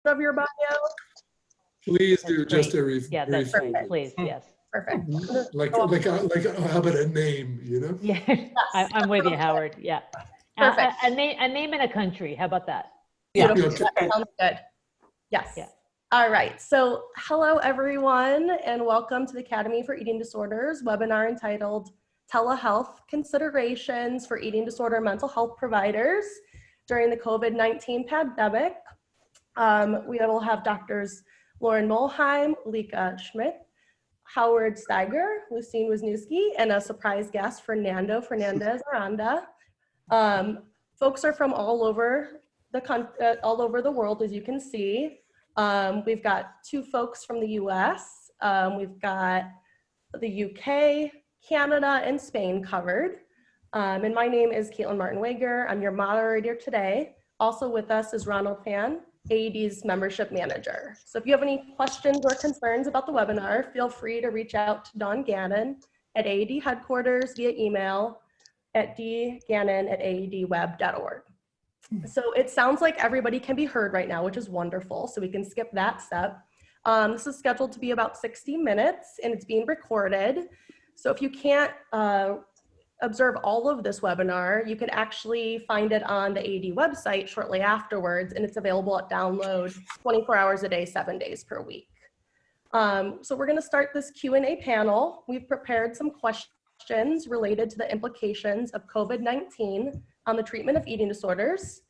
of your bio? Please do just a review. Yeah, that's right. Please, yes. Perfect. Like, how about a name, you know? Yeah, I'm with you, Howard. Yeah. Perfect. A name and a country. How about that? Yeah, Okay. that sounds good. Yes. Yeah. All right. So hello, everyone, and welcome to the Academy for Eating Disorders webinar entitled Telehealth Considerations for Eating Disorder Mental Health Providers During the COVID-19 Pandemic. We will have Doctors Lauren Molheim, Lika Schmidt, Howard Steiger, Lucine Wisniewski, and a surprise guest, Fernando Fernandez Aranda. Folks are from all over the world, as you can see. We've got two folks from the US, we've got the UK, Canada, and Spain covered. And my name is Caitlin Martin-Wager. I'm your moderator today. Also with us is Ronald Fan, AED's membership manager. So if you have any questions or concerns about the webinar, feel free to reach out to Dawn Gannon at AED headquarters via email at dgannon@aedweb.org. So it sounds like everybody can be heard right now, which is wonderful. So we can skip that step. This is scheduled to be about 60 minutes and it's being recorded. So if you can't observe all of this webinar, you can actually find it on the AED website shortly afterwards, and it's available at download 24 hours a day, 7 days per week. So we're gonna start this Q&A panel. We've prepared some questions related to the implications of COVID-19 on the treatment of eating disorders.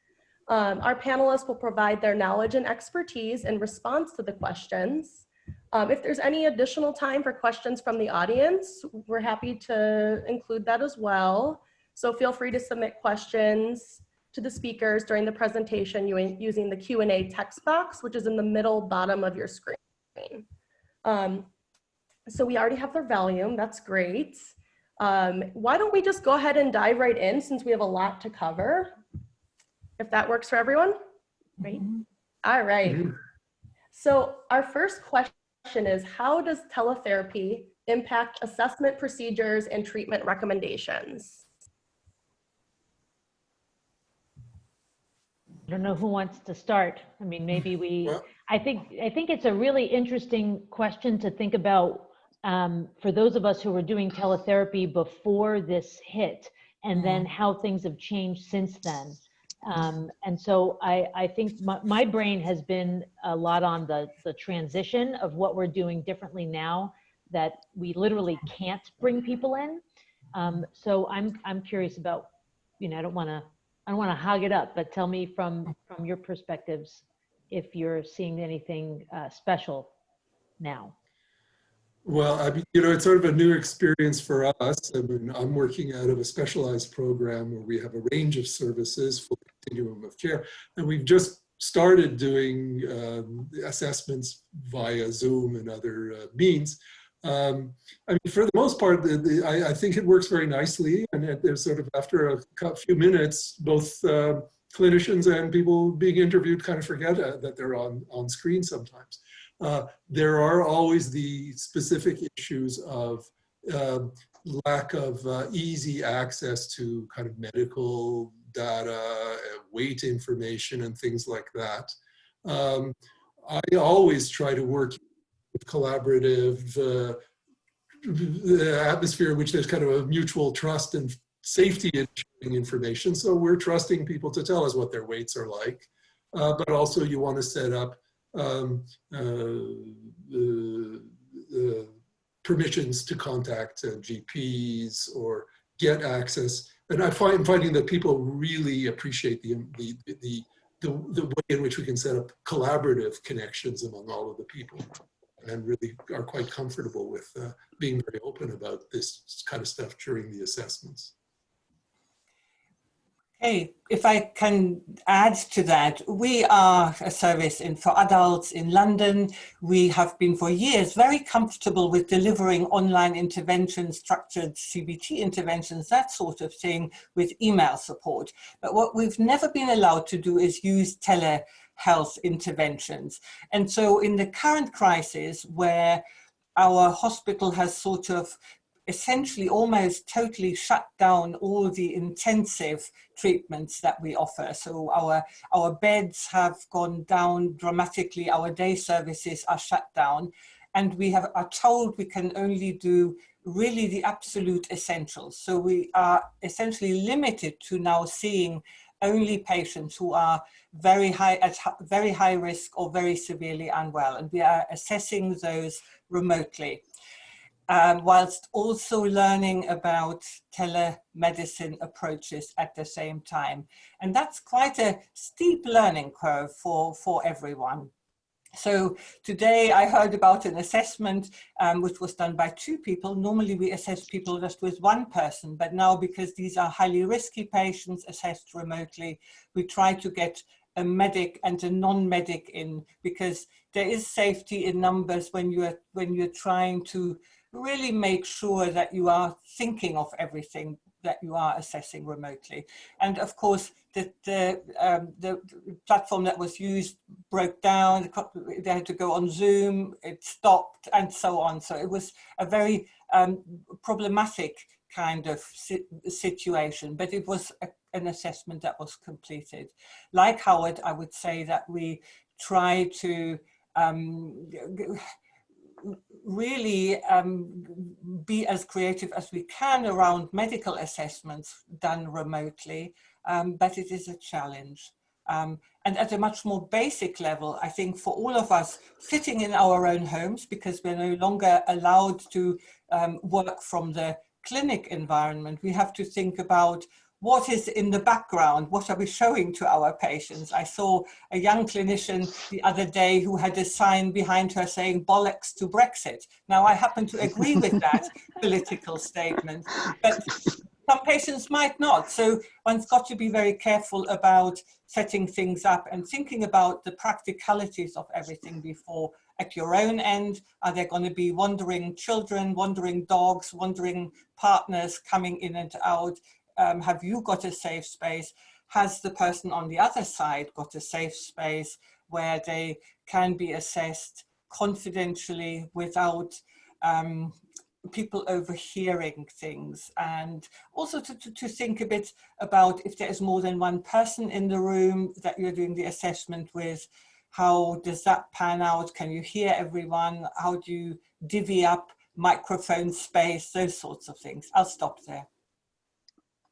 Our panelists will provide their knowledge and expertise in response to the questions. If there's any additional time for questions from the audience, we're happy to include that as well. So feel free to submit questions to the speakers during the presentation using the Q&A text box, which is in the middle bottom of your screen. So we already have their volume, that's great. Why don't we just go ahead and dive right in since we have a lot to cover, if that works for everyone? Great. All right. So our first question is, how does teletherapy impact assessment procedures and treatment recommendations? I don't know who wants to start. I mean, maybe I think it's a really interesting question to think about for those of us who were doing teletherapy before this hit, and then how things have changed since then. And so I think my brain has been a lot on the transition of what we're doing differently now that we literally can't bring people in. So I'm curious about, I don't want to hog it up, but tell me from your perspectives if you're seeing anything special now. Well, I mean, it's sort of a new experience for us. I mean, I'm working out of a specialized program where we have a range of services, full continuum of care, and we've just started doing assessments via Zoom and other means. I mean, for the most part, I think it works very nicely, and there's sort of after a few minutes, both clinicians and people being interviewed kind of forget that they're on screen sometimes. There are always the specific issues of lack of easy access to kind of medical data, weight information, and things like that. I always try to work with collaborative atmosphere in which there's kind of a mutual trust and safety in sharing information. So we're trusting people to tell us what their weights are like, but also you want to set up permissions to contact GPs or get access. And I'm finding that people really appreciate the way in which we can set up collaborative connections among all of the people, and really are quite comfortable with being very open about this kind of stuff during the assessments. Hey, if I can add to that, we are a service for adults in London. We have been for years very comfortable with delivering online interventions, structured CBT interventions, that sort of thing, with email support. But what we've never been allowed to do is use telehealth interventions. And so in the current crisis, where our hospital has sort of essentially almost totally shut down all the intensive treatments that we offer. So our beds have gone down dramatically, our day services are shut down, and we are told we can only do really the absolute essentials. So we are essentially limited to now seeing only patients who are at very high risk or very severely unwell, and we are assessing those remotely, whilst also learning about telemedicine approaches at the same time. And that's quite a steep learning curve for everyone. So today I heard about an assessment which was done by 2 people. Normally we assess people just with 1 person, but now because these are highly risky patients assessed remotely, we try to get a medic and a non-medic in, because there is safety in numbers when you're trying to really make sure that you are thinking of everything that you are assessing remotely. And of course, the platform that was used broke down, they had to go on Zoom, it stopped, and so on. So it was a very problematic kind of situation, but it was an assessment that was completed. Like Howard, I would say that we try to really be as creative as we can around medical assessments done remotely, but it is a challenge. And at a much more basic level, I think for all of us sitting in our own homes, because we're no longer allowed to work from the clinic environment, we have to think about what is in the background, what are we showing to our patients. I saw a young clinician the other day who had a sign behind her saying bollocks to Brexit. Now I happen to agree with that political statement, but some patients might not. So one's got to be very careful about setting things up and thinking about the practicalities of everything before. At your own end, are there going to be wandering children, wandering dogs, wandering partners coming in and out? Have you got a safe space? Has the person on the other side got a safe space where they can be assessed confidentially without people overhearing things? And also to think a bit about, if there is more than 1 person in the room that you're doing the assessment with, how does that pan out? Can you hear everyone? How do you divvy up microphone space? Those sorts of things. I'll stop there.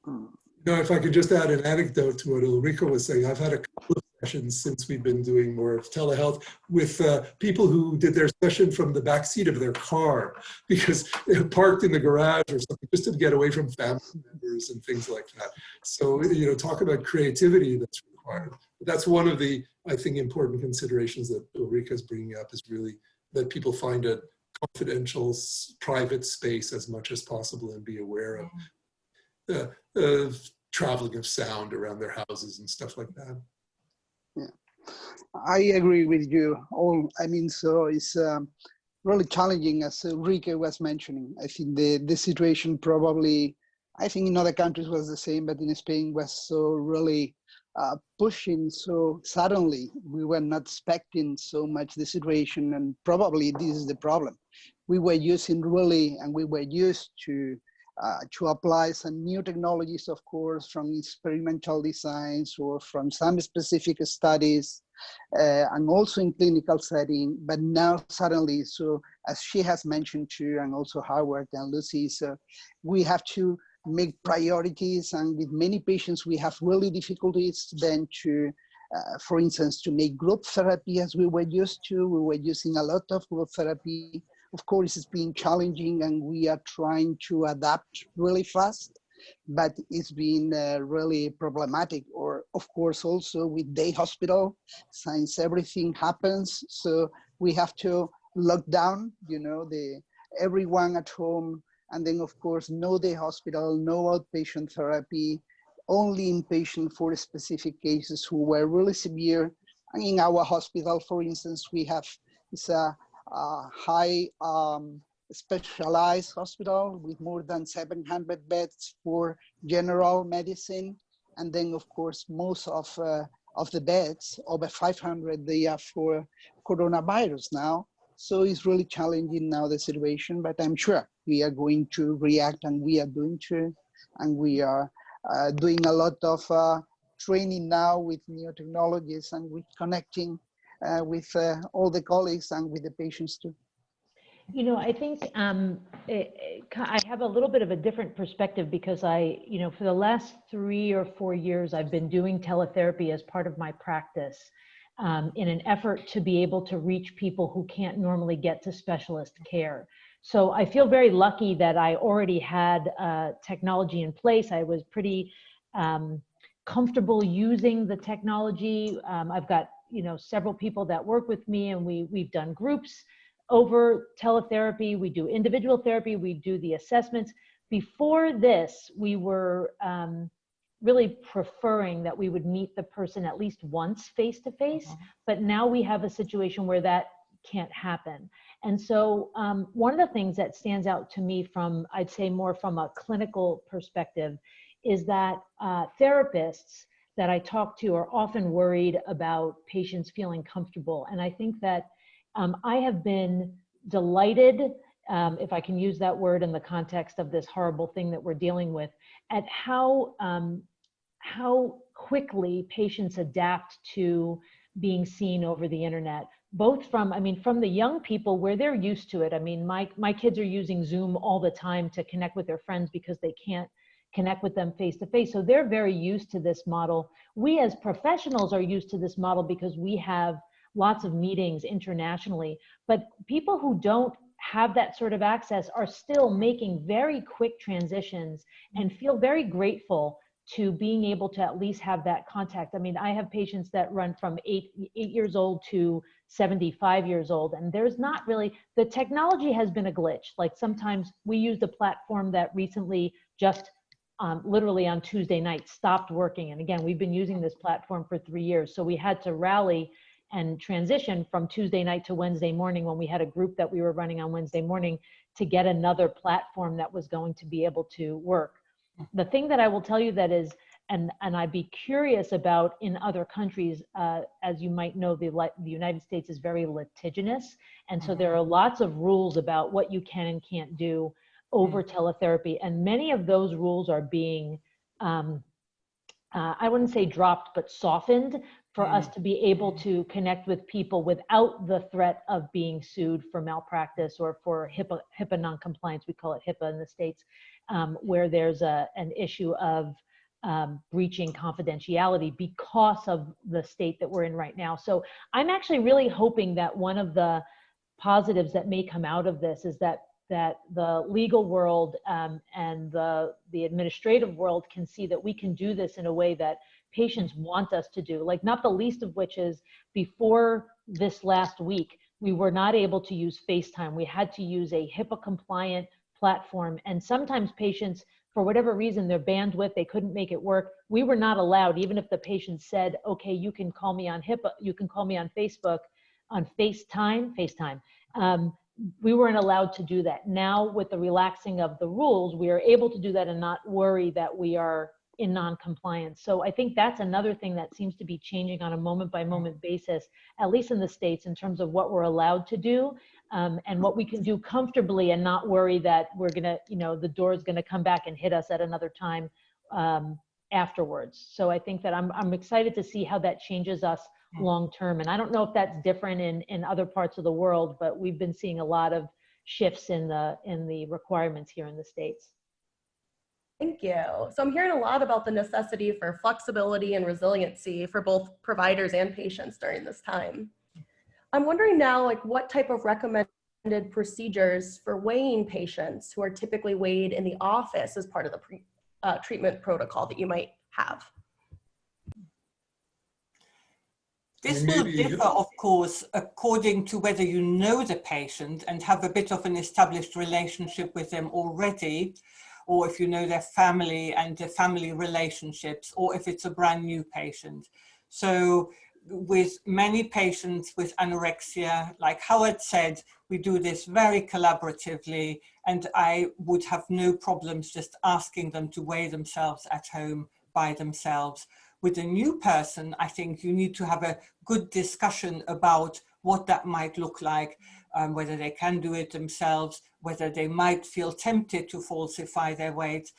You know, if I could just add an anecdote to what Ulrika was saying, I've had a couple of sessions since we've been doing more of telehealth with people who did their session from the back seat of their car because they were parked in the garage or something, just to get away from family members and things like that. So, you know, talk about creativity that's required. But that's one of the, I think, important considerations that Ulrika is bringing up, is really that people find a confidential, private space as much as possible and be aware of traveling of sound around their houses and stuff like that. Yeah, I agree with you all. I mean, so it's really challenging, as Ulrike was mentioning. I think the situation probably, I think in other countries was the same, but in Spain was so really pushing so suddenly. We were not expecting so much the situation, and probably this is the problem. We were using really, and we were used to apply some new technologies, of course, from experimental designs or from some specific studies, and also in clinical setting. But now suddenly, so as she has mentioned too, and also Howard and Lucy, so we have to make priorities, and with many patients, we have really difficulties then to, for instance, to make group therapy as we were used to. We were using a lot of group therapy. Of course, it's been challenging, and we are trying to adapt really fast, but it's been really problematic. Or, of course, also with day hospital, since everything happens, so we have to lock down, you know, everyone at home, and then, of course, no day hospital, no outpatient therapy, only inpatient for specific cases who were really severe. And in our hospital, for instance, we have high specialized hospital with more than 700 beds for general medicine. And then, of course, most of the beds, over 500, they are for coronavirus now. So it's really challenging now, the situation, but I'm sure we are going to react, and we are doing to, and we are doing a lot of training now with new technologies, and with connecting with all the colleagues and with the patients too. You know, I think I have a little bit of a different perspective because for the last 3 or 4 years, I've been doing teletherapy as part of my practice in an effort to be able to reach people who can't normally get to specialist care. So I feel very lucky that I already had technology in place. I was pretty comfortable using the technology. I've got, several people that work with me, and we've done groups over teletherapy. We do individual therapy, we do the assessments. Before this, we were really preferring that we would meet the person at least once face-to-face, but now we have a situation where that can't happen. And so one of the things that stands out to me from, I'd say more from a clinical perspective, is that therapists that I talk to are often worried about patients feeling comfortable. And I think that I have been delighted, if I can use that word in the context of this horrible thing that we're dealing with, at how quickly patients adapt to being seen over the internet. Both from the young people where they're used to it. I mean, my kids are using Zoom all the time to connect with their friends because they can't connect with them face to face. So they're very used to this model. We as professionals are used to this model because we have lots of meetings internationally, but people who don't have that sort of access are still making very quick transitions and feel very grateful to being able to at least have that contact. I mean, I have patients that run from 8 years old to 75 years old, and there's not really, the technology has been a glitch. Like sometimes we used a platform that recently just literally on Tuesday night stopped working. And again, we've been using this platform for 3 years. So we had to rally and transition from Tuesday night to Wednesday morning when we had a group that we were running on Wednesday morning to get another platform that was going to be able to work. The thing that I will tell you that is, and I'd be curious about in other countries, as you might know, the United States is very litigious. And so there are lots of rules about what you can and can't do over teletherapy. And many of those rules are being, I wouldn't say dropped, but softened for us to be able to connect with people without the threat of being sued for malpractice or for HIPAA non-compliance. We call it HIPAA in the States, where there's an issue of breaching confidentiality because of the state that we're in right now. So I'm actually really hoping that one of the positives that may come out of this is that the legal world and the administrative world can see that we can do this in a way that patients want us to do. Like, not the least of which is, before this last week, we were not able to use FaceTime. We had to use a HIPAA compliant platform. And sometimes patients, for whatever reason, their bandwidth, they couldn't make it work. We were not allowed, even if the patient said, okay, you can call me on HIPAA, you can call me on Facebook, on FaceTime. We weren't allowed to do that. Now, with the relaxing of the rules, we are able to do that and not worry that we are in non-compliance. So I think that's another thing that seems to be changing on a moment-by-moment basis, at least in the States, in terms of what we're allowed to do and what we can do comfortably and not worry that we're gonna, the door is gonna come back and hit us at another time afterwards. So I think that I'm excited to see how that changes us long-term. And I don't know if that's different in other parts of the world, but we've been seeing a lot of shifts in the requirements here in the States. Thank you. So I'm hearing a lot about the necessity for flexibility and resiliency for both providers and patients during this time. I'm wondering now, like, what type of recommended procedures for weighing patients who are typically weighed in the office as part of the treatment protocol that you might have? This will differ, of course, according to whether you know the patient and have a bit of an established relationship with them already, or if you know their family and their family relationships, or if it's a brand new patient. So with many patients with anorexia, like Howard said, we do this very collaboratively, and I would have no problems just asking them to weigh themselves at home by themselves. With a new person, I think you need to have a good discussion about what that might look like, whether they can do it themselves, whether they might feel tempted to falsify their weight,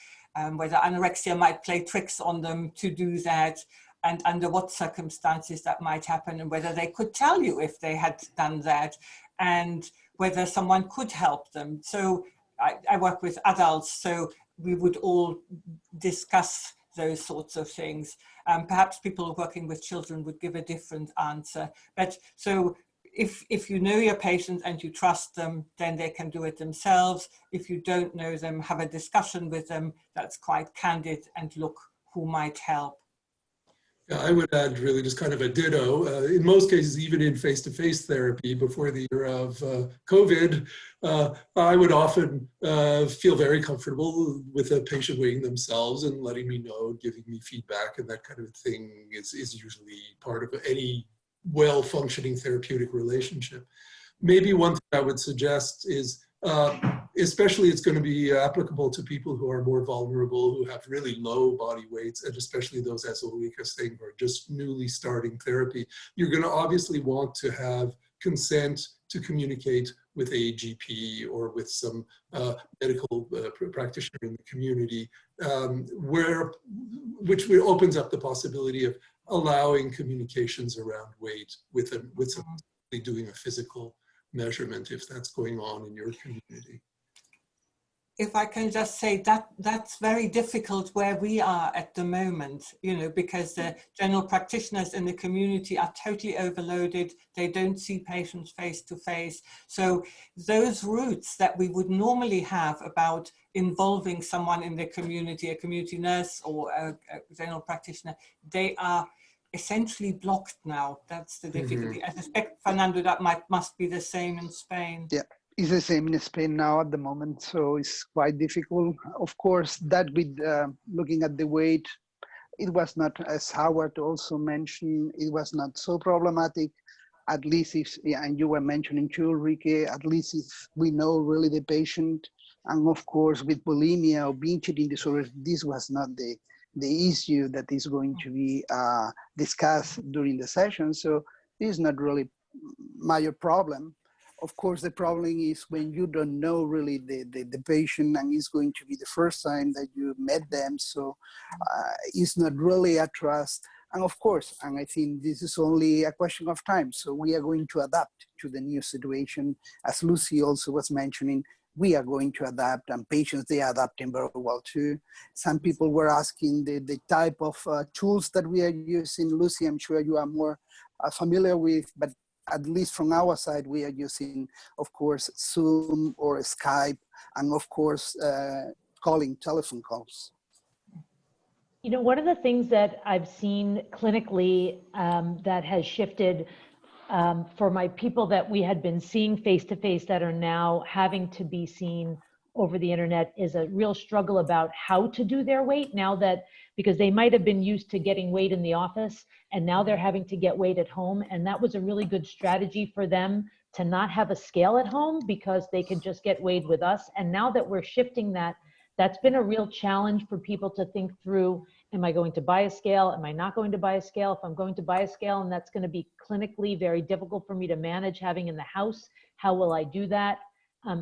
whether anorexia might play tricks on them to do that, and under what circumstances that might happen, and whether they could tell you if they had done that, and whether someone could help them. So I work with adults, so we would all discuss those sorts of things. Perhaps people working with children would give a different answer. But so if you know your patient and you trust them, then they can do it themselves. If you don't know them, have a discussion with them that's quite candid and look who might help. Yeah, I would add really just kind of a ditto. In most cases, even in face-to-face therapy before the era of COVID, I would often feel very comfortable with a patient weighing themselves and letting me know, giving me feedback, and that kind of thing is usually part of any well-functioning therapeutic relationship. Maybe one thing I would suggest is, especially it's going to be applicable to people who are more vulnerable, who have really low body weights, and especially those, as Ulrika is saying, who are just newly starting therapy. You're going to obviously want to have consent to communicate with a GP or with some medical practitioner in the community, which opens up the possibility of allowing communications around weight with somebody doing a physical measurement, if that's going on in your community. If I can just say that that's very difficult where we are at the moment, you know, because the general practitioners in the community are totally overloaded. They don't see patients face to face. So those routes that we would normally have about involving someone in the community, a community nurse or a general practitioner, they are essentially blocked now. That's the difficulty. I suspect, Fernando, that must be the same in Spain. Yeah, it's the same in Spain now at the moment, so it's quite difficult. Of course, that with looking at the weight, it was not, as Howard also mentioned, it was not so problematic. At least if, yeah, and you were mentioning too, Ulrike, at least if we know really the patient, and of course with bulimia or binge eating disorders, this was not the issue that is going to be discussed during the session. So this is not really major problem. Of course, the problem is when you don't know really the patient and it's going to be the first time that you met them. So it's not really a trust. And of course, and I think this is only a question of time. So we are going to adapt to the new situation. As Lucy also was mentioning, we are going to adapt, and patients, they are adapting very well too. Some people were asking the type of tools that we are using. Lucy, I'm sure you are more familiar with, but at least from our side, we are using, of course, Zoom or Skype, and of course, calling telephone calls. You know, one of the things that I've seen clinically that has shifted for my people that we had been seeing face-to-face that are now having to be seen over the internet is a real struggle about how to do their weight now that, because they might have been used to getting weight in the office and now they're having to get weight at home. And that was a really good strategy for them to not have a scale at home because they could just get weighed with us. And now that we're shifting that, that's been a real challenge for people to think through. Am I going to buy a scale? Am I not going to buy a scale? If I'm going to buy a scale and that's going to be clinically very difficult for me to manage having in the house, how will I do that?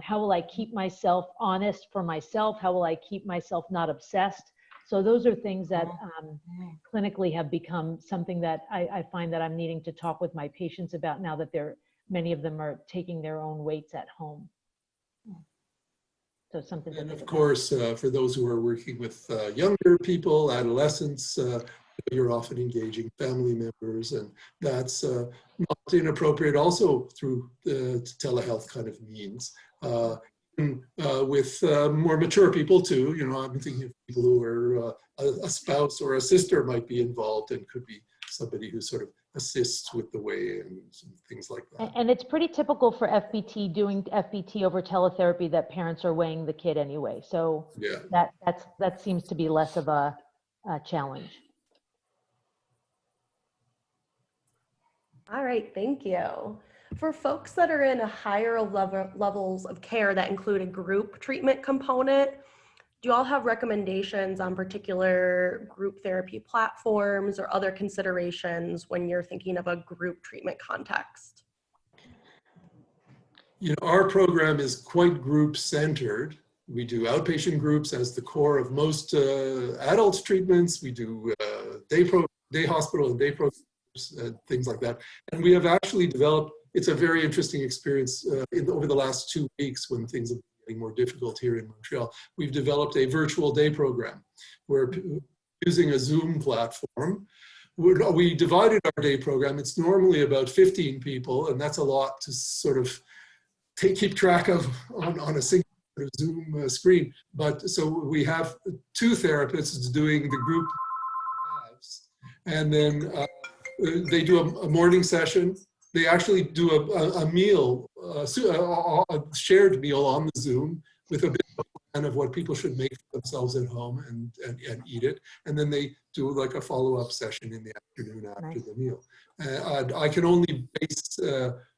How will I keep myself honest for myself? How will I keep myself not obsessed? So those are things that clinically have become something that I find that I'm needing to talk with my patients about now that many of them are taking their own weights at home. So something. And of course, for those who are working with younger people, adolescents, you're often engaging family members, and that's not inappropriate also through the telehealth kind of means. With more mature people too, you know, I'm thinking of people who are a spouse or a sister might be involved and could be somebody who sort of assists with the weigh and things like that. And it's pretty typical for FBT doing FBT over teletherapy that parents are weighing the kid anyway. So yeah, that seems to be less of a challenge. All right, thank you. For folks that are in a higher levels of care that include a group treatment component, do you all have recommendations on particular group therapy platforms or other considerations when you're thinking of a group treatment context? our program is quite group-centered. We do outpatient groups as the core of most adult treatments. We do day hospital and day programs, things like that. And we have actually developed, it's a very interesting experience over the last 2 weeks when things have been getting more difficult here in Montreal. We've developed a virtual day program where using a Zoom platform, we divided our day program. It's normally about 15 people, and that's a lot to sort of keep track of on a single Zoom screen. But so we have 2 therapists doing the group halves, and then they do a morning session. They actually do a meal, a shared meal on the Zoom with a bit of a plan of what people should make for themselves at home and eat it. And then they do like a follow-up session in the afternoon after the meal. I can only base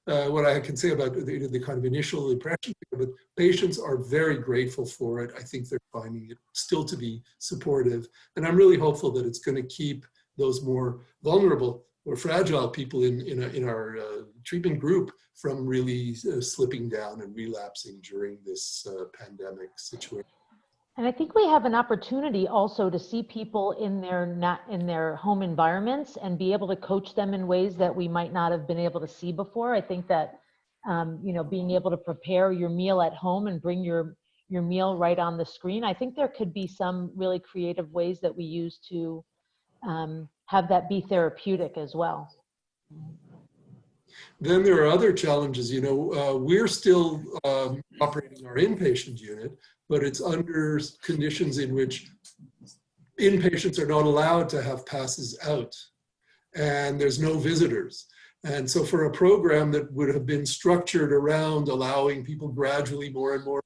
what I can say about the kind of initial impression, but patients are very grateful for it. I think they're finding it still to be supportive. And I'm really hopeful that it's going to keep those more vulnerable or fragile people in our treatment group from really slipping down and relapsing during this pandemic situation. And I think we have an opportunity also to see people in their home environments and be able to coach them in ways that we might not have been able to see before. I think that being able to prepare your meal at home and bring your meal right on the screen, I think there could be some really creative ways that we use to have that be therapeutic as well. Then there are other challenges. We're still operating our inpatient unit, but it's under conditions in which inpatients are not allowed to have passes out, and there's no visitors. And so for a program that would have been structured around allowing people gradually more and more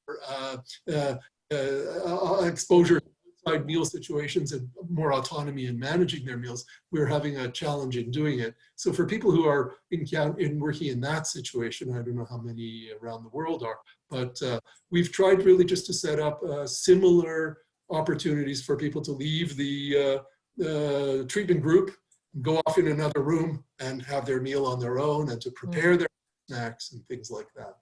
exposure to outside meal situations and more autonomy in managing their meals, we're having a challenge in doing it. So for people who are working in that situation, I don't know how many around the world are, but we've tried really just to set up similar opportunities for people to leave the treatment group, go off in another room and have their meal on their own, and to prepare their snacks and things like that.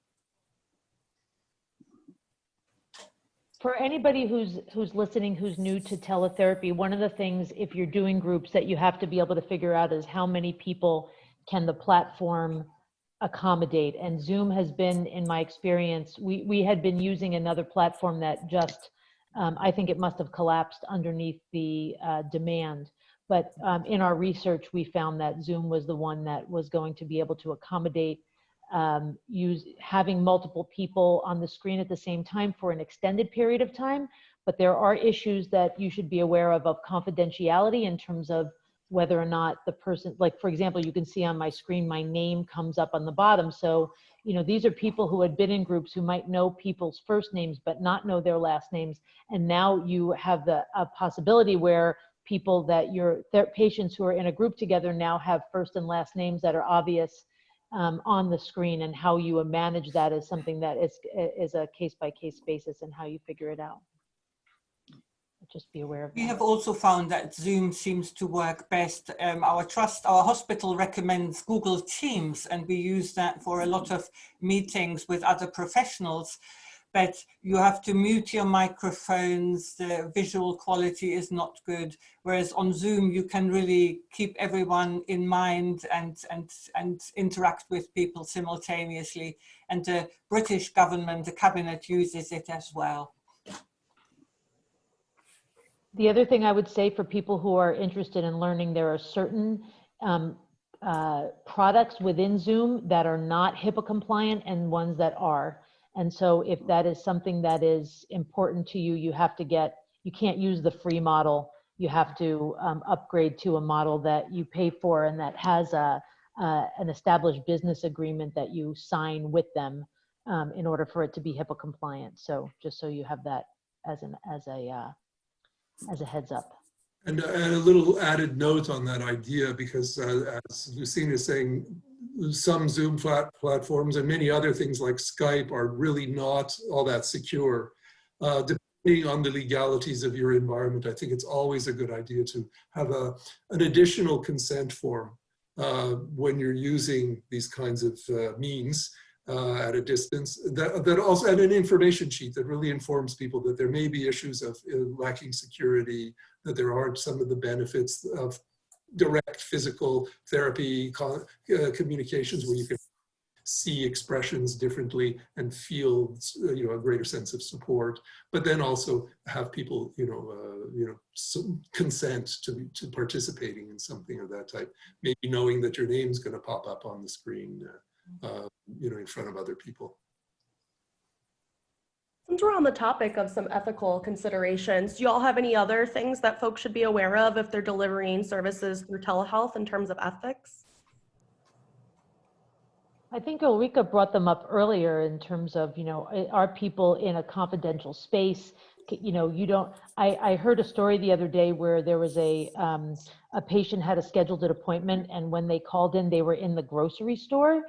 For anybody who's listening, who's new to teletherapy, one of the things, if you're doing groups, that you have to be able to figure out is how many people can the platform accommodate. And Zoom has been, in my experience, we had been using another platform that just, I think it must have collapsed underneath the demand. But in our research, we found that Zoom was the one that was going to be able to accommodate having multiple people on the screen at the same time for an extended period of time. But there are issues that you should be aware of confidentiality in terms of whether or not the person, like for example, you can see on my screen, my name comes up on the bottom. So, these are people who had been in groups who might know people's first names, but not know their last names. And now you have a possibility where people that their patients who are in a group together now have first and last names that are obvious on the screen, and how you manage that is something that is a case-by-case basis, and how you figure it out. Just be aware of that. We have also found that Zoom seems to work best. Our hospital recommends Google Teams, and we use that for a lot of meetings with other professionals. But you have to mute your microphones, the visual quality is not good. Whereas on Zoom, you can really keep everyone in mind and interact with people simultaneously. And the British government, the cabinet, uses it as well. The other thing I would say for people who are interested in learning, there are certain products within Zoom that are not HIPAA compliant and ones that are. And so if that is something that is important to you, you can't use the free model. You have to upgrade to a model that you pay for and that has an established business agreement that you sign with them in order for it to be HIPAA compliant. So just so you have that as a heads up. And a little added note on that idea, because as Lucine is saying, some Zoom platforms and many other things like Skype are really not all that secure. Depending on the legalities of your environment, I think it's always a good idea to have an additional consent form when you're using these kinds of means. at a distance, that also, and an information sheet that really informs people that there may be issues of lacking security, that there aren't some of the benefits of direct physical therapy communications where you can see expressions differently and feel a greater sense of support, but then also have people consent to participating in something of that type, maybe knowing that your name's going to pop up on the screen in front of other people. Since we're on the topic of some ethical considerations, do you all have any other things that folks should be aware of if they're delivering services through telehealth in terms of ethics? I think Ulrika brought them up earlier in terms of, are people in a confidential space? I heard a story the other day where there was a patient had a scheduled an appointment, and when they called in, they were in the grocery store.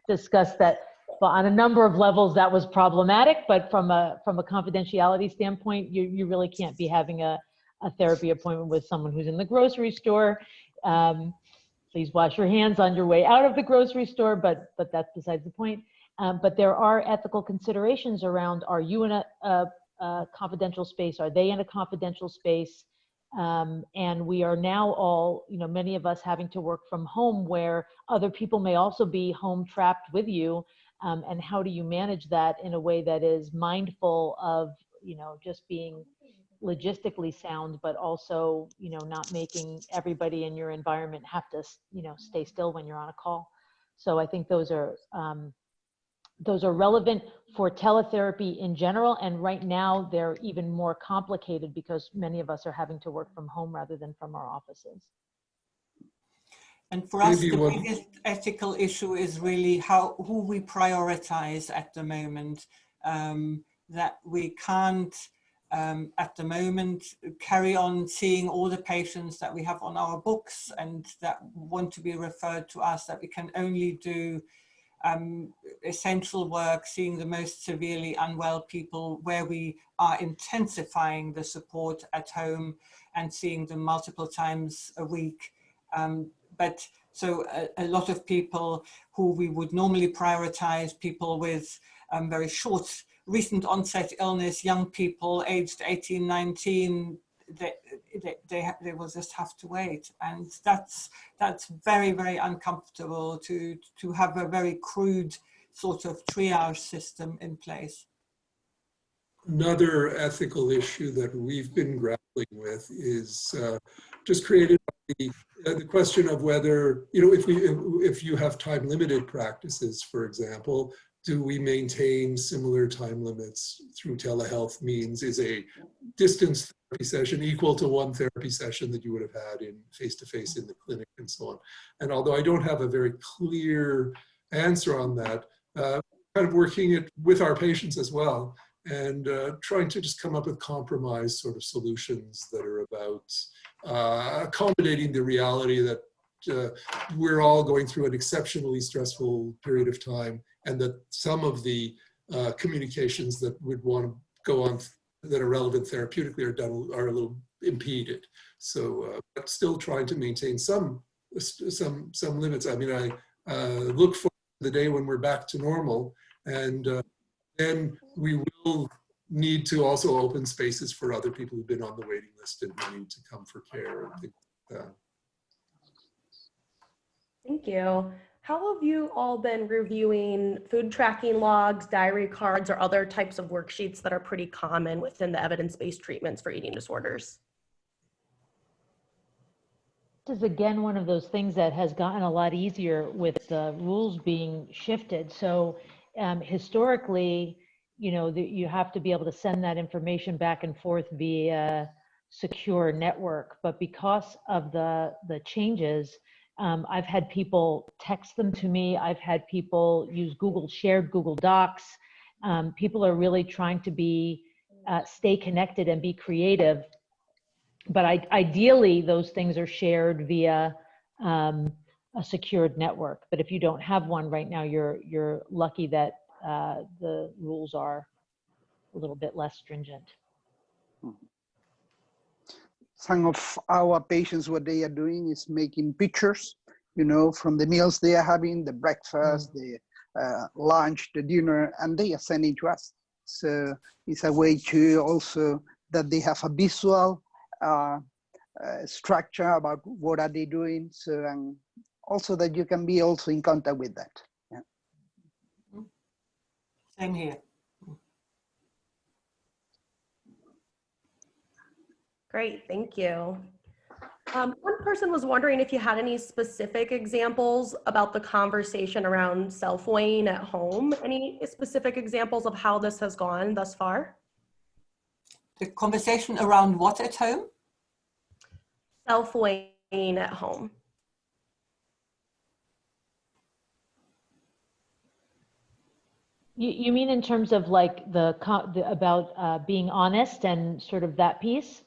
Discussed that, but on a number of levels that was problematic, but from a confidentiality standpoint, you really can't be having a therapy appointment with someone who's in the grocery store. Please wash your hands on your way out of the grocery store, but that's besides the point. But there are ethical considerations around, are you in a confidential space? Are they in a confidential space? And we are now all, many of us having to work from home where other people may also be home trapped with you. And how do you manage that in a way that is mindful of, just being logistically sound, but also, not making everybody in your environment have to, stay still when you're on a call. So I think those are relevant for teletherapy in general. And right now they're even more complicated because many of us are having to work from home rather than from our offices. And for us, the biggest ethical issue is really who we prioritize at the moment, that we can't at the moment carry on seeing all the patients that we have on our books and that want to be referred to us, that we can only do essential work, seeing the most severely unwell people, where we are intensifying the support at home and seeing them multiple times a week. But so a lot of people who we would normally prioritize, people with very short, recent onset illness, young people aged 18, 19, they will just have to wait. And that's very, very uncomfortable to have a very crude sort of triage system in place. Another ethical issue that we've been grappling with is just created by the question of whether, if you have time-limited practices, for example, do we maintain similar time limits through telehealth means? Is a distance therapy session equal to one therapy session that you would have had in face-to-face in the clinic and so on? And although I don't have a very clear answer on that, kind of working it with our patients as well, and trying to just come up with compromise sort of solutions that are about accommodating the reality that we're all going through an exceptionally stressful period of time, and that some of the communications that would want to go on that are relevant therapeutically are a little impeded. So, but still trying to maintain some limits. I mean, I look for the day when we're back to normal, and then we will need to also open spaces for other people who've been on the waiting list and who need to come for care and things like that. Thank you. How have you all been reviewing food tracking logs, diary cards, or other types of worksheets that are pretty common within the evidence-based treatments for eating disorders? This is again one of those things that has gotten a lot easier with the rules being shifted. So historically, you have to be able to send that information back and forth via secure network. But because of the changes, I've had people text them to me. I've had people use shared Google Docs. People are really trying to stay connected and be creative. But ideally, those things are shared via a secured network. But if you don't have one right now, you're lucky that the rules are a little bit less stringent. Some of our patients, what they are doing is making pictures you know, from the meals they are having, the breakfast, the lunch, the dinner, and they are sending to us. So it's a way to also that they have a visual structure about what are they doing. So, and also that you can be also in contact with that. Yeah. Same here. Great, thank you. One person was wondering if you had any specific examples about the conversation around self-weighing at home. Any specific examples of how this has gone thus far? The conversation around what at home? Self-weighing at home. You mean in terms of like about being honest and sort of that piece?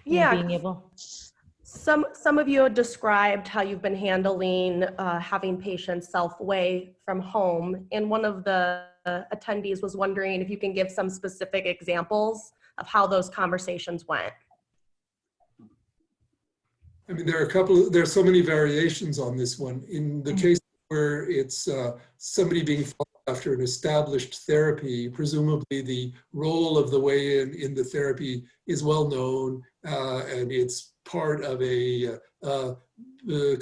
Yeah. Being able. Some of you described how you've been handling having patients self-weigh from home, and one of the attendees was wondering if you can give some specific examples of how those conversations went. I mean, there's so many variations on this one. In the case where it's somebody being followed after an established therapy, presumably the role of the weigh-in in the therapy is well known, and it's part of a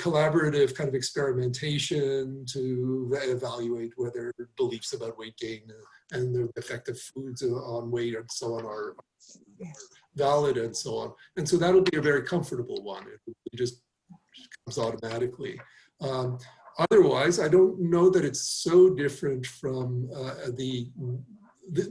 collaborative kind of experimentation to evaluate whether beliefs about weight gain and the effect of foods on weight and so on are valid and so on. And so that'll be a very comfortable one. It just comes automatically. Otherwise, I don't know that it's so different from the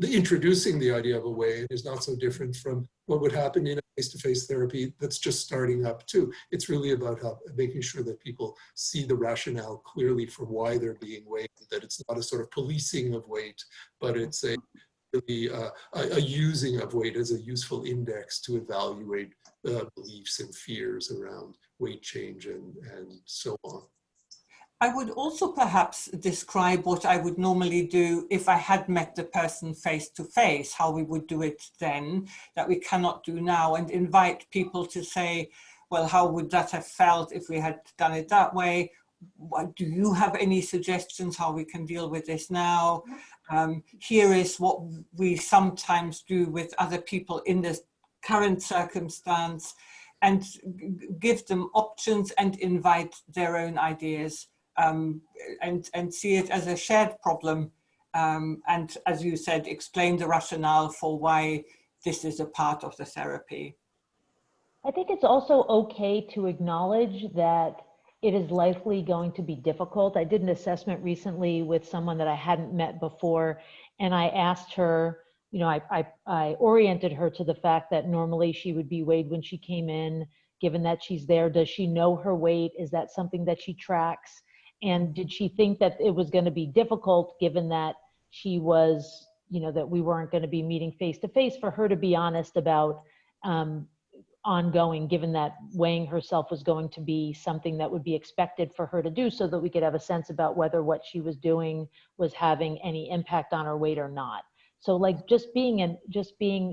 introducing the idea of a weigh-in is not so different from what would happen in a face-to-face therapy that's just starting up too. It's really about making sure that people see the rationale clearly for why they're being weighed, that it's not a sort of policing of weight, but it's a really a using of weight as a useful index to evaluate beliefs and fears around weight change and so on. I would also perhaps describe what I would normally do if I had met the person face to face, how we would do it then, that we cannot do now, and invite people to say, well, how would that have felt if we had done it that way? Do you have any suggestions how we can deal with this now? Here is what we sometimes do with other people in this current circumstance, and give them options and invite their own ideas. And see it as a shared problem, and as you said, explain the rationale for why this is a part of the therapy. I think it's also okay to acknowledge that it is likely going to be difficult. I did an assessment recently with someone that I hadn't met before, and I asked her, you know, I oriented her to the fact that normally she would be weighed when she came in. Given that she's there, does she know her weight? Is that something that she tracks? And did she think that it was going to be difficult, given that she was, you know, that we weren't going to be meeting face to face, for her to be honest about ongoing, given that weighing herself was going to be something that would be expected for her to do, so that we could have a sense about whether what she was doing was having any impact on her weight or not. So like just being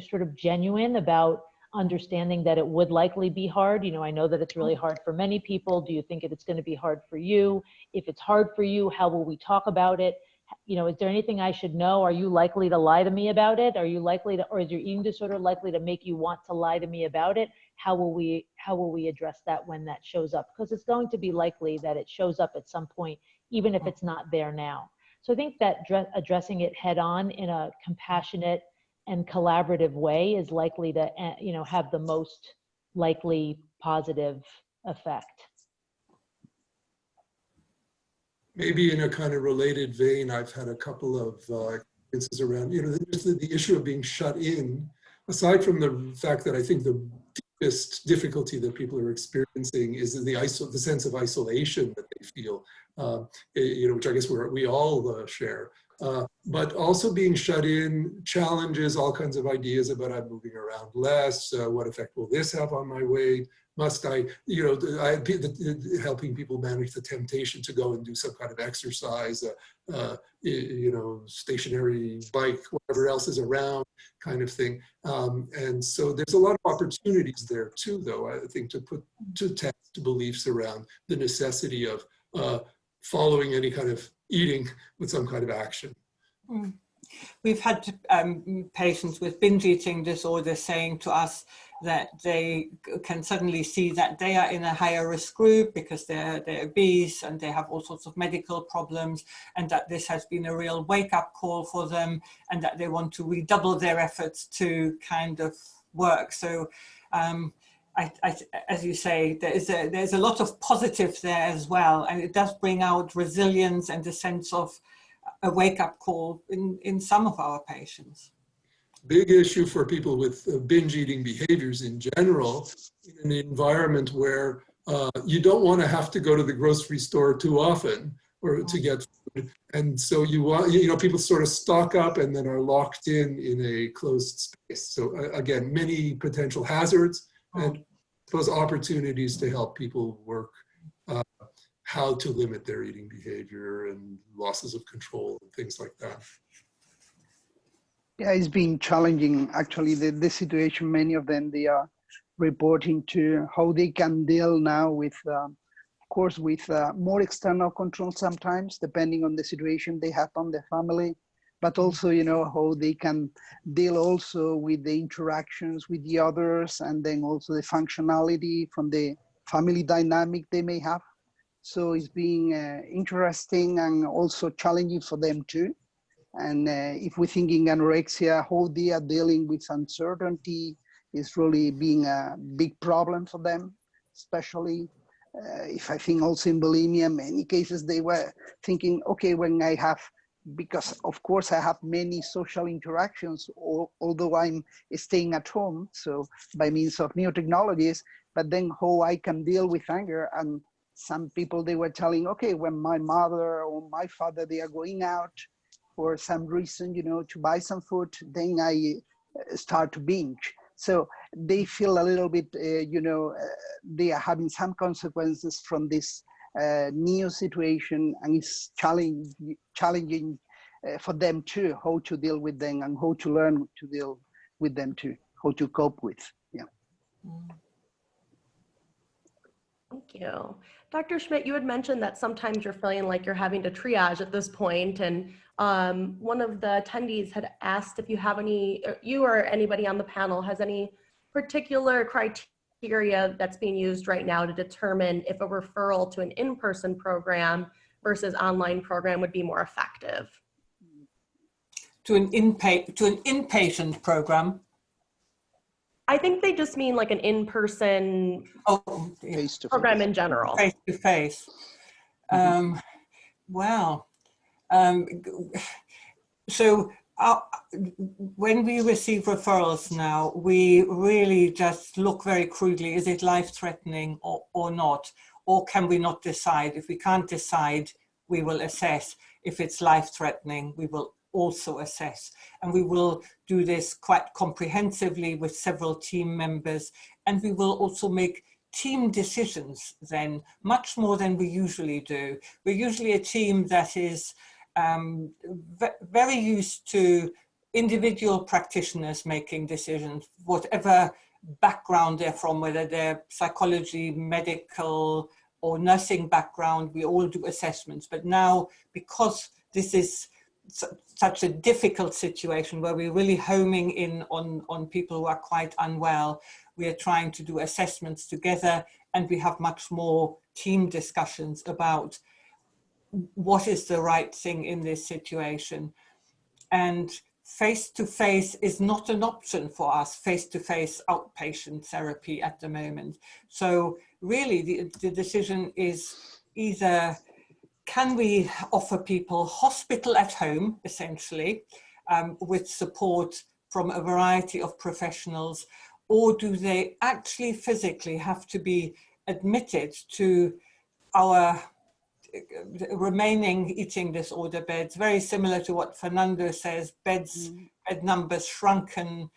sort of genuine about understanding that it would likely be hard. You know, I know that it's really hard for many people. Do you think it's going to be hard for you? If it's hard for you, how will we talk about it? You know, is there anything I should know? Are you likely to lie to me about it? Are you likely to, or is your eating disorder likely to make you want to lie to me about it? How will we address that when that shows up? Because it's going to be likely that it shows up at some point, even if it's not there now. So I think that addressing it head on in a compassionate and collaborative way is likely to, you know, have the most likely positive effect. Maybe in a kind of related vein, I've had a couple of experiences around, you know, the issue of being shut in, aside from the fact that I think the biggest difficulty that people are experiencing is the sense of isolation that they feel, you know, which I guess we all share. But also being shut in challenges all kinds of ideas about I'm moving around less, what effect will this have on my weight, must I, helping people manage the temptation to go and do some kind of exercise, stationary bike, whatever else is around kind of thing. And so there's a lot of opportunities there too, though, I think, to put to test beliefs around the necessity of following any kind of eating with some kind of action. Mm. We've had patients with binge eating disorder saying to us that they can suddenly see that they are in a higher risk group because they're obese and they have all sorts of medical problems, and that this has been a real wake-up call for them, and that they want to redouble their efforts to kind of work. So as you say, there's a lot of positive there as well, and it does bring out resilience and a sense of a wake-up call in some of our patients. Big issue for people with binge eating behaviors in general, in an environment where you don't want to have to go to the grocery store too often or to get food. And so you want, people sort of stock up and then are locked in a closed space. So again, many potential hazards and those opportunities to help people work how to limit their eating behavior and losses of control and things like that. Yeah, it's been challenging. Actually, the situation, many of them, they are reporting to how they can deal now with, of course, with more external control sometimes, depending on the situation they have on their family, but also, how they can deal also with the interactions with the others, and then also the functionality from the family dynamic they may have. So it's being interesting and also challenging for them too. And if we're thinking anorexia, how they are dealing with uncertainty is really being a big problem for them, especially if I think also in bulimia, many cases they were thinking, okay, when I have, because of course I have many social interactions, although I'm staying at home, so by means of new technologies, but then how I can deal with anger. And some people, they were telling, okay, when my mother or my father, they are going out for some reason, to buy some food, then I start to binge. So they feel a little bit, they are having some consequences from this new situation, and it's challenging for them too, how to deal with them and how to learn to deal with them too, how to cope with. Yeah. Thank you. Dr. Schmidt, you had mentioned that sometimes you're feeling like you're having to triage at this point, and one of the attendees had asked if you have any, you or anybody on the panel has any particular criteria that's being used right now to determine if a referral to an in-person program versus online program would be more effective. To an inpatient program? I think they just mean like an in-person program in general. Face-to-face. Wow. So when we receive referrals now, we really just look very crudely, is it life-threatening or not? Or can we not decide? If we can't decide, we will assess. If it's life-threatening, we will also assess. And we will do this quite comprehensively with several team members. And we will also make team decisions then, much more than we usually do. We're usually a team that is very used to individual practitioners making decisions, whatever background they're from, whether they're psychology, medical, or nursing background, we all do assessments. But now, because this is such a difficult situation where we're really homing in on people who are quite unwell, we are trying to do assessments together, and we have much more team discussions about what is the right thing in this situation. And face-to-face is not an option for us, face-to-face outpatient therapy at the moment. So really the decision is either, can we offer people hospital at home, essentially, with support from a variety of professionals, or do they actually physically have to be admitted to our remaining eating disorder beds? Very similar to what Fernando says, bed numbers shrunken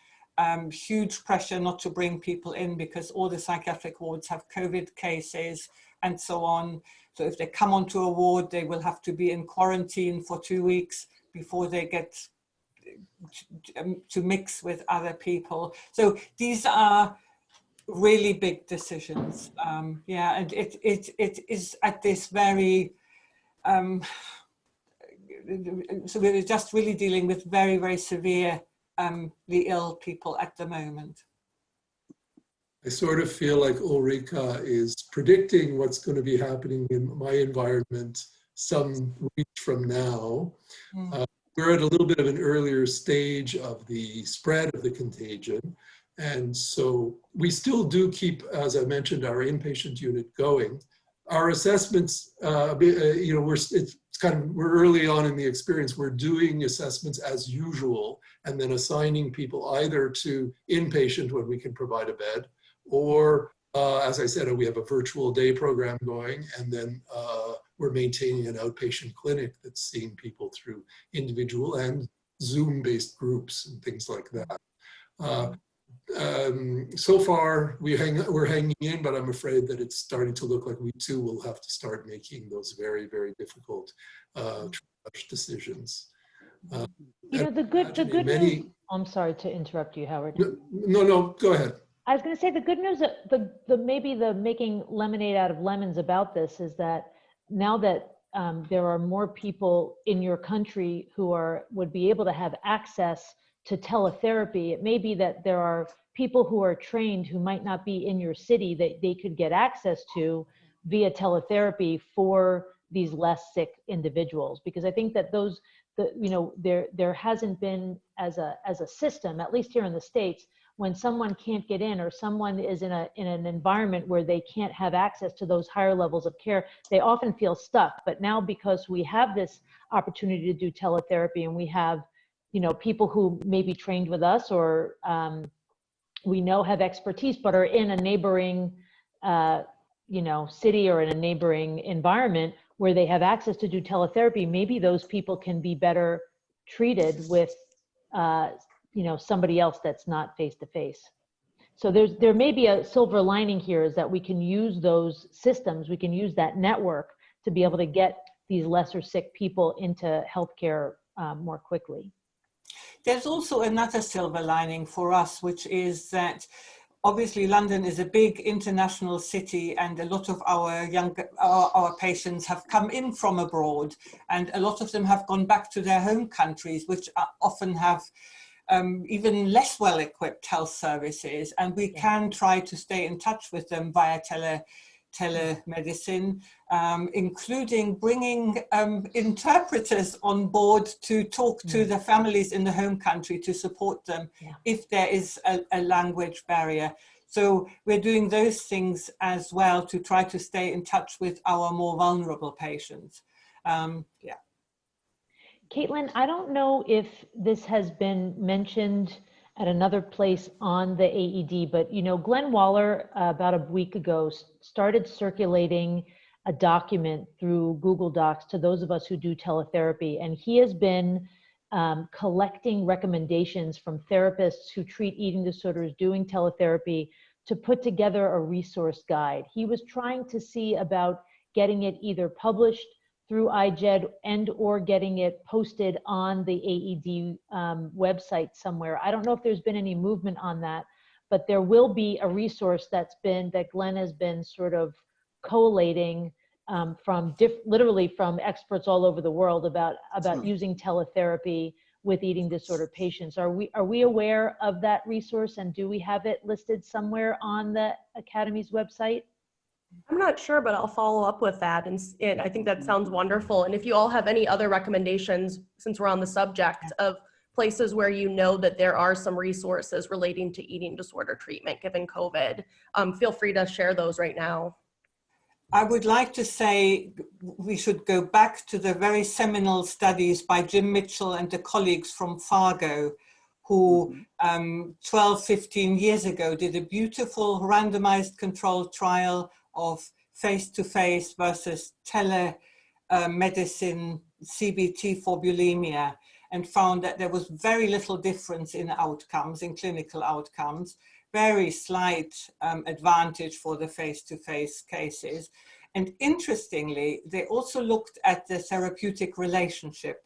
huge pressure not to bring people in because all the psychiatric wards have COVID cases and so on. So if they come onto a ward, they will have to be in quarantine for 2 weeks before they get to mix with other people. So these are really big decisions. Yeah, and it is at this very, so we're just really dealing with very, very severely ill people at the moment. I sort of feel like Ulrika is predicting what's going to be happening in my environment some weeks from now. We're at a little bit of an earlier stage of the spread of the contagion. And so we still do keep, as I mentioned, our inpatient unit going. Our assessments, you know, we're early on in the experience. We're doing assessments as usual and then assigning people either to inpatient when we can provide a bed, or as I said, we have a virtual day program going, and then we're maintaining an outpatient clinic that's seeing people through individual and Zoom-based groups and things like that. So far, we're hanging in, but I'm afraid that it's starting to look like we too will have to start making those very, very difficult triage decisions. You know, the good news, I'm sorry to interrupt you, Howard. No, go ahead. I was going to say the good news, maybe the making lemonade out of lemons about this is that now that there are more people in your country who would be able to have access to teletherapy, it may be that there are people who are trained who might not be in your city that they could get access to via teletherapy for these less sick individuals. Because I think that you know, there hasn't been as a system, at least here in the States, when someone can't get in or someone is in an environment where they can't have access to those higher levels of care, they often feel stuck. But now, because we have this opportunity to do teletherapy and we have, you know, people who may be trained with us or we know have expertise but are in a neighboring you know, city or in a neighboring environment where they have access to do teletherapy, maybe those people can be better treated with you know, somebody else that's not face to face. So there may be a silver lining here, is that we can use those systems, we can use that network to be able to get these lesser sick people into healthcare more quickly. There's also another silver lining for us, which is that obviously London is a big international city, and a lot of our patients have come in from abroad, and a lot of them have gone back to their home countries, which often have even less well-equipped health services, and we can try to stay in touch with them via telemedicine, including bringing interpreters on board to talk to the families in the home country to support them if there is a language barrier. So we're doing those things as well to try to stay in touch with our more vulnerable patients. Yeah. Caitlin, I don't know if this has been mentioned at another place on the AED, but you know, Glenn Waller about a week ago started circulating a document through Google Docs to those of us who do teletherapy, and he has been collecting recommendations from therapists who treat eating disorders doing teletherapy to put together a resource guide. He was trying to see about getting it either published through IGED and or getting it posted on the AED website somewhere. I don't know if there's been any movement on that, but there will be a resource that Glenn has been sort of collating from literally from experts all over the world about using teletherapy with eating disorder patients. Are we aware of that resource, and do we have it listed somewhere on the Academy's website? I'm not sure, but I'll follow up with that. And I think that sounds wonderful. And if you all have any other recommendations, since we're on the subject of places where you know that there are some resources relating to eating disorder treatment given COVID, feel free to share those right now. I would like to say we should go back to the very seminal studies by Jim Mitchell and the colleagues from Fargo, who 12, 15 years ago did a beautiful randomized controlled trial of face-to-face versus telemedicine CBT for bulimia. and found that there was very little difference in outcomes, in clinical outcomes, very slight advantage for the face-to-face cases. And interestingly, they also looked at the therapeutic relationship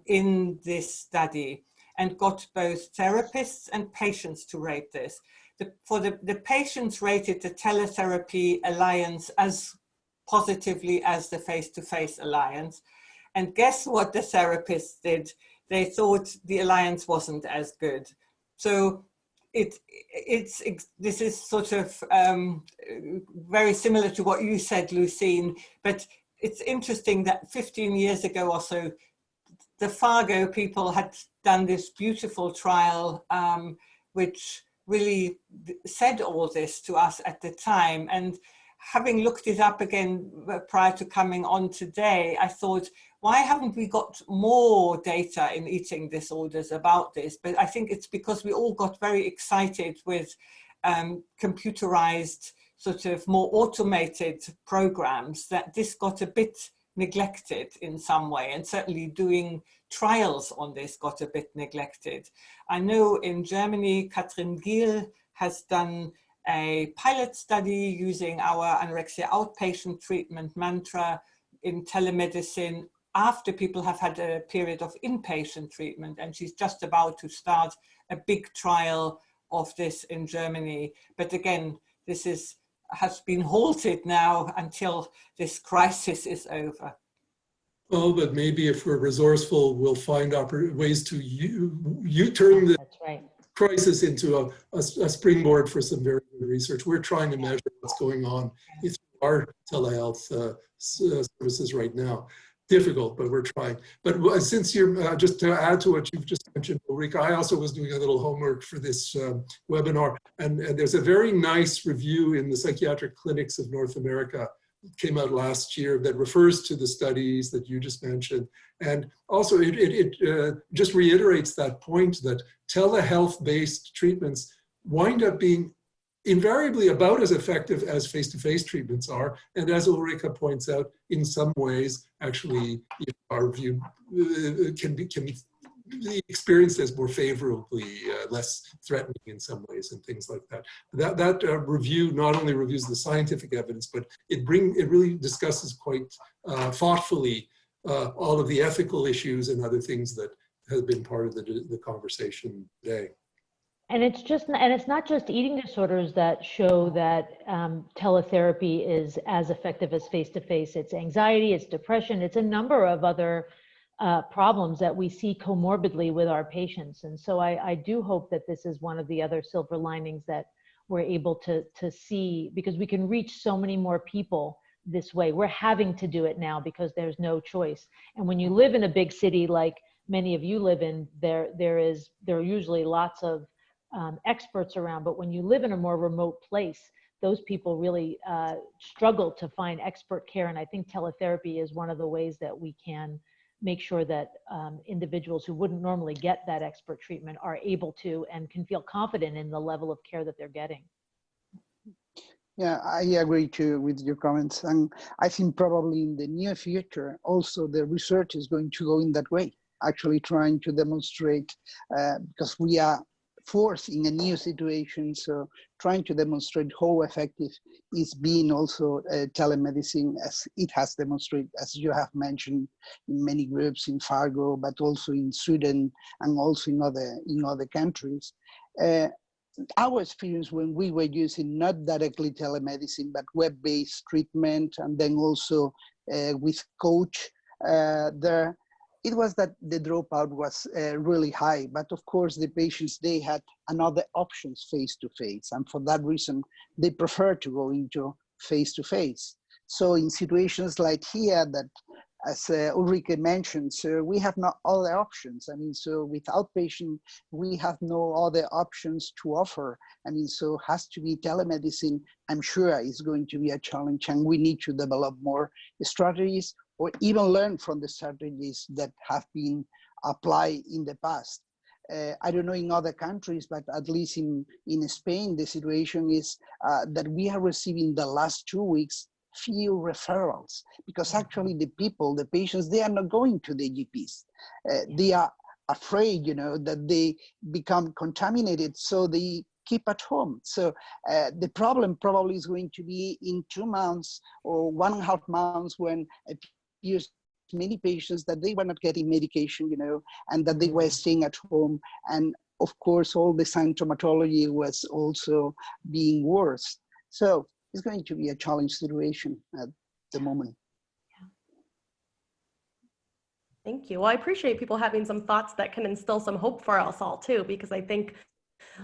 in this study and got both therapists and patients to rate this. The patients rated the Teletherapy alliance as positively as the face-to-face alliance. And guess what the therapists did? They thought the alliance wasn't as good. So this is sort of very similar to what you said, Lucine, but it's interesting that 15 years ago or so, the Fargo people had done this beautiful trial, which really said all this to us at the time. And having looked it up again prior to coming on today, I thought, why haven't we got more data in eating disorders about this? But I think it's because we all got very excited with computerized, sort of more automated programs, that this got a bit neglected in some way, and certainly doing trials on this got a bit neglected. I know in Germany, Katrin Giel has done a pilot study using our anorexia outpatient treatment mantra in telemedicine after people have had a period of inpatient treatment, and she's just about to start a big trial of this in Germany. But again, this has been halted now until this crisis is over. Oh, but maybe if we're resourceful, we'll find ways to turn the crisis into a springboard for some very good research. We're trying to measure what's going on with our telehealth services right now. Difficult, but we're trying. But since you're, just to add to what you've just mentioned, Ulrika, I also was doing a little homework for this webinar, and there's a very nice review in the Psychiatric Clinics of North America. It came out last year that refers to the studies that you just mentioned. And also it just reiterates that point that telehealth-based treatments wind up being invariably about as effective as face-to-face treatments are. And as Ulrika points out, in some ways, actually, are viewed, can be experienced as more favorably, less threatening in some ways and things like that. That review not only reviews the scientific evidence, but it really discusses quite thoughtfully all of the ethical issues and other things that have been part of the conversation today. And it's not just eating disorders that show that teletherapy is as effective as face-to-face. It's anxiety, it's depression, it's a number of other problems that we see comorbidly with our patients. And so I do hope that this is one of the other silver linings that we're able to see, because we can reach so many more people this way. We're having to do it now because there's no choice. And when you live in a big city like many of you live in, there are usually lots of experts around, but when you live in a more remote place, those people really struggle to find expert care. And I think teletherapy is one of the ways that we can make sure that individuals who wouldn't normally get that expert treatment are able to and can feel confident in the level of care that they're getting. Yeah, I agree too with your comments. And I think probably in the near future, also the research is going to go in that way, actually trying to demonstrate, because we are forced in a new situation, so trying to demonstrate how effective is being also telemedicine, as it has demonstrated, as you have mentioned, in many groups in Fargo, but also in Sweden and also in other countries. Our experience when we were using not directly telemedicine, but web-based treatment, and then also with coach there, it was that the dropout was really high. But of course, the patients, they had another options face-to-face. And for that reason, they prefer to go into face-to-face. So in situations like here that, as Ulrike mentioned, so we have no other options. I mean, so with outpatient, we have no other options to offer. I mean, so has to be telemedicine. I'm sure is going to be a challenge, and we need to develop more strategies or even learn from the strategies that have been applied in the past. I don't know in other countries, but at least in Spain, the situation is that we are receiving the last 2 weeks few referrals, because actually the people, the patients, they are not going to the GPs. They are afraid, that they become contaminated, so they keep at home. So the problem probably is going to be in 2 months or 1.5 months, when appears many patients that they were not getting medication, and that they were staying at home. And of course, all the symptomatology was also being worse. So it's going to be a challenge situation at the moment. Thank you. Well, I appreciate people having some thoughts that can instill some hope for us all too, because I think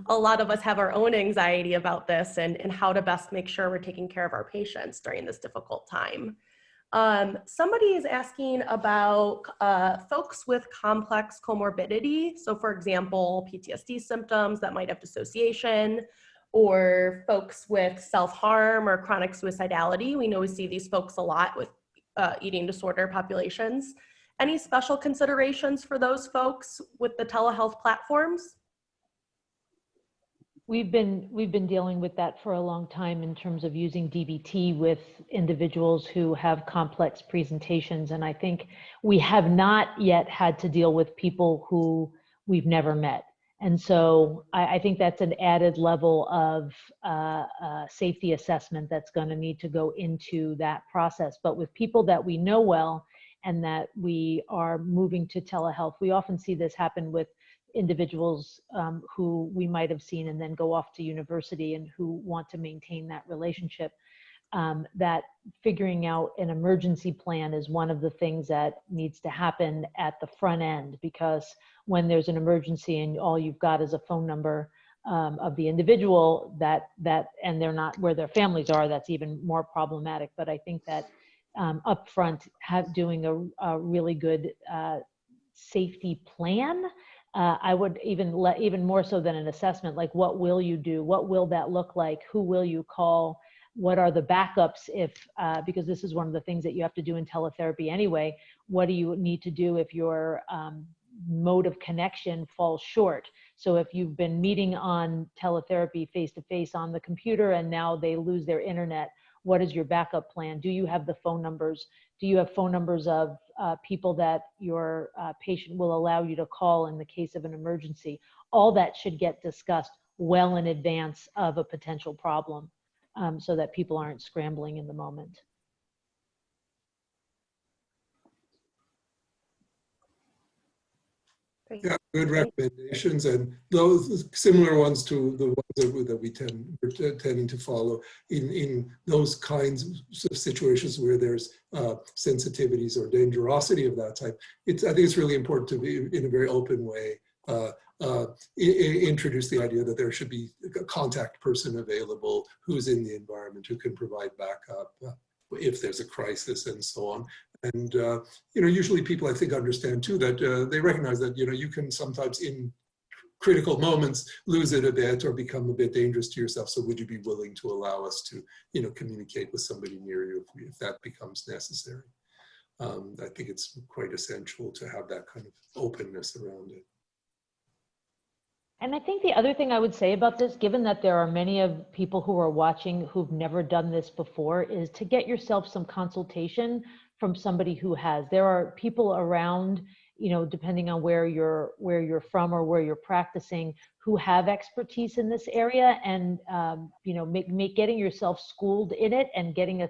a lot of us have our own anxiety about this and how to best make sure we're taking care of our patients during this difficult time. Somebody is asking about folks with complex comorbidity. So for example, PTSD symptoms that might have dissociation, or folks with self-harm or chronic suicidality. We know we see these folks a lot with eating disorder populations. Any special considerations for those folks with the telehealth platforms? We've been dealing with that for a long time in terms of using DBT with individuals who have complex presentations. And I think we have not yet had to deal with people who we've never met. And so I think that's an added level of safety assessment that's going to need to go into that process. But with people that we know well and that we are moving to telehealth, we often see this happen with individuals who we might have seen and then go off to university and who want to maintain that relationship. That figuring out an emergency plan is one of the things that needs to happen at the front end, because when there's an emergency and all you've got is a phone number of the individual and they're not where their families are, that's even more problematic. But I think that upfront doing a really good safety plan. I would even more so than an assessment, like what will you do? What will that look like? Who will you call? What are the backups because this is one of the things that you have to do in teletherapy anyway. What do you need to do if your mode of connection falls short? So if you've been meeting on teletherapy face-to-face on the computer and now they lose their internet, what is your backup plan? Do you have the phone numbers? Do you have phone numbers of people that your patient will allow you to call in the case of an emergency? All that should get discussed well in advance of a potential problem, so that people aren't scrambling in the moment. Yeah, good recommendations, and those similar ones to the ones that we're tending to follow in those kinds of situations where there's sensitivities or dangerosity of that type. I think it's really important to be, in a very open way, introduce the idea that there should be a contact person available who's in the environment, who can provide backup if there's a crisis and so on. And, usually people, I think, understand too that they recognize that, you can sometimes in critical moments lose it a bit or become a bit dangerous to yourself. So would you be willing to allow us to, communicate with somebody near you if that becomes necessary? I think it's quite essential to have that kind of openness around it. And I think the other thing I would say about this, given that there are many of people who are watching who've never done this before, is to get yourself some consultation from somebody who has. There are people around, depending on where you're from or where you're practicing, who have expertise in this area, and getting yourself schooled in it and getting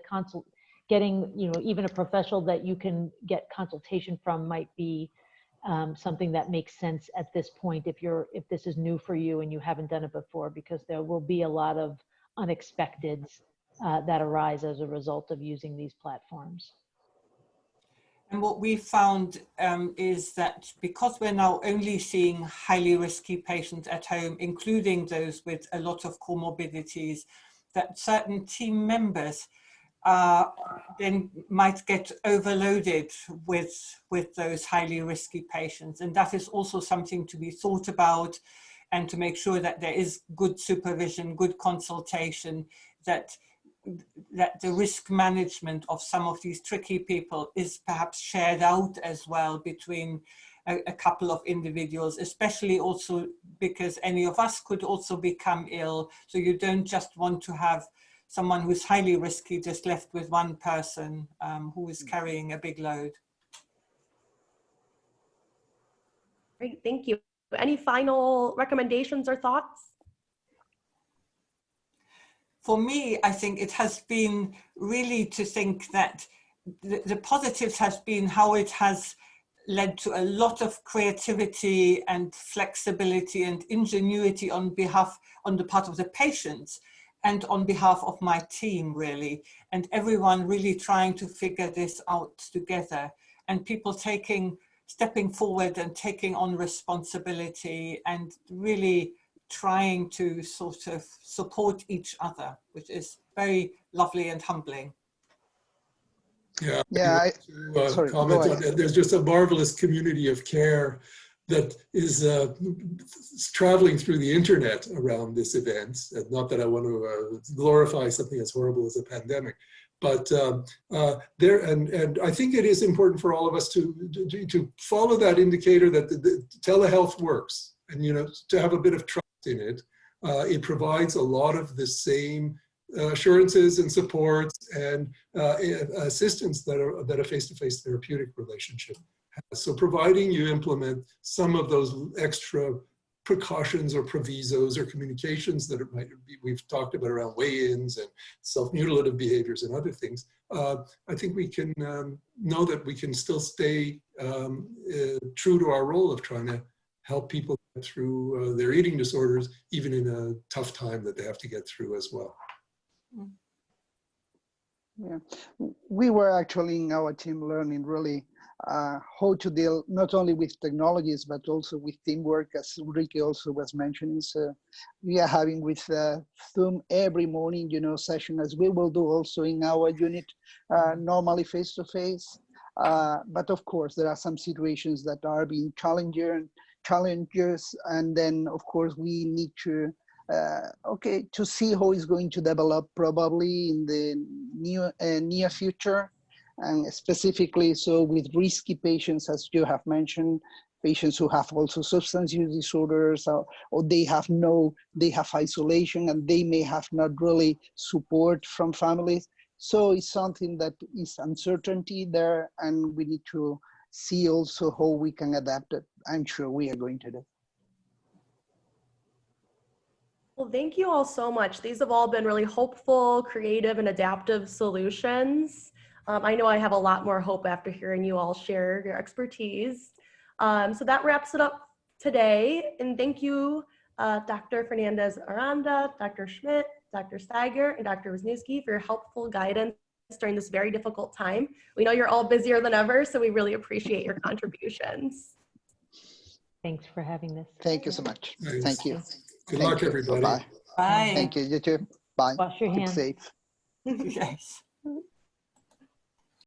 even a professional that you can get consultation from might be something that makes sense at this point if this is new for you and you haven't done it before, because there will be a lot of unexpecteds that arise as a result of using these platforms. And what we found is that because we're now only seeing highly risky patients at home, including those with a lot of comorbidities, that certain team members then might get overloaded with those highly risky patients. And that is also something to be thought about, and to make sure that there is good supervision, good consultation, that the risk management of some of these tricky people is perhaps shared out as well between a couple of individuals, especially also because any of us could also become ill. So you don't just want to have someone who's highly risky just left with one person who is carrying a big load. Great, thank you. Any final recommendations or thoughts? For me, I think it has been really to think that the positives has been how it has led to a lot of creativity and flexibility and ingenuity on the part of the patients and on behalf of my team, really, and everyone really trying to figure this out together, and people stepping forward and taking on responsibility and really trying to sort of support each other, which is very lovely and humbling. Yeah, sorry, comment on that. There's just a marvelous community of care that is traveling through the internet around this event. And not that I want to glorify something as horrible as a pandemic, but and I think it is important for all of us to follow that indicator that the telehealth works, and to have a bit of trust in it. It provides a lot of the same assurances and supports and assistance that a face-to-face therapeutic relationship has. So providing you implement some of those extra precautions or provisos or communications that it might be, we've talked about around weigh-ins and self-mutilative behaviors and other things, I think we can know that we can still stay true to our role of trying to help people get through their eating disorders, even in a tough time that they have to get through as well. Yeah, we were actually in our team learning really how to deal not only with technologies, but also with teamwork, as Ulrike also was mentioning. So we are having with Zoom every morning, session, as we will do also in our unit, normally face-to-face. But of course, there are some situations that are being challenges, and then of course we need to to see how it's going to develop probably in the near future, and specifically so with risky patients, as you have mentioned, patients who have also substance use disorders, or they have isolation and they may have not really support from families. So it's something that is uncertainty there, and we need to see also how we can adapt it. I'm sure we are going to do. Well, thank you all so much. These have all been really hopeful, creative, and adaptive solutions. I know I have a lot more hope after hearing you all share your expertise. So that wraps it up today. And thank you, Dr. Fernandez-Aranda, Dr. Schmidt, Dr. Steiger, and Dr. Wisniewski for your helpful guidance during this very difficult time. We know you're all busier than ever, so we really appreciate your contributions. Thanks for having this. Thank you so much. Thanks. Thank you. Good luck, everybody. Bye. Bye. Thank you. You too. Bye. Wash your Keep hands. safe. Yes.